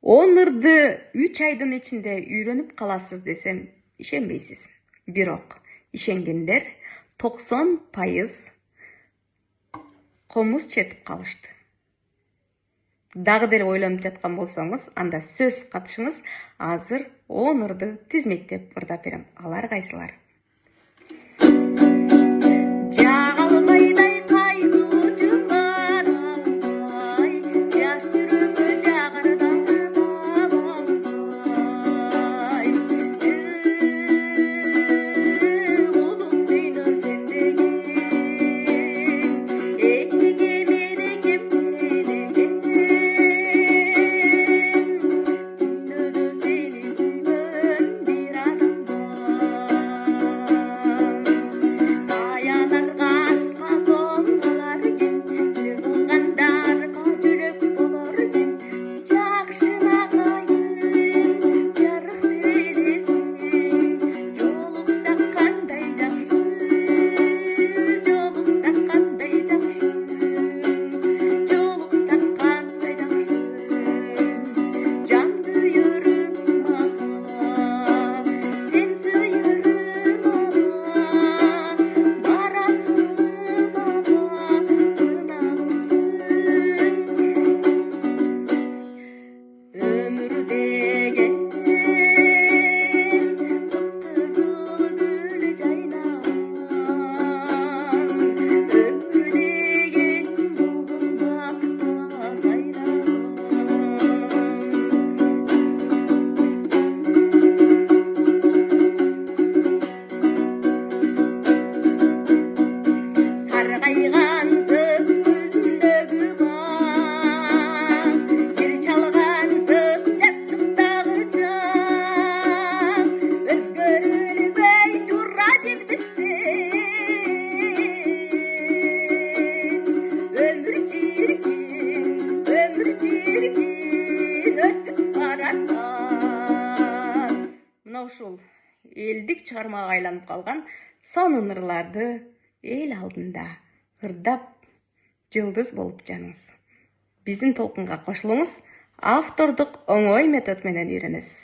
10 ырды 3 айдын ичинде үйрөнүп каласыз десем ишенбейсиз. Бирок ишенгендер 90% комуз четип калышты. Дагы деле ойлонуп жаткан болсоңуз, анда сөз катышыңыз. Азыр 10 ырды тизмектеп ырдап берем. Алар кайсылар? Жагалмайдай кайнуучу баралбай, жаш жүрөгү жагырдан табалбай. Улук дүйнө сендеги, этиге мерекем менеген. Дүйнөдө сени сүйгөн бир адам бар. Аянарга аска соңголар экен, жыгылгандарга жүрөк болор экен. Жакшына кайын жарык терезесиң, жолуксак кандай жакшы, жолуксак кандай жакшы, жолуксак кандай жакшы. Жанды үйүрүм мага, сен сүйүрүм мага, барасың мага, ынанымсың. Өмүр деген кып-кызыл гүл жайнаган, өмүр деген булбулдакта сайраган. Саргайган сып көзүндөгү бак, жер чалган сып жаштыктагы жак, өзгөрүлбөй тура бербестен. Өмүр чиркин өтүп бараткан. Мына ушул элдик чыгармага айланып калган сонун ырларды эл алдында ырдап жылдыз болуп жаныңыз. Биздин толкунга кошулуңуз. Автордук оңой метод менен үйрөнөсүз.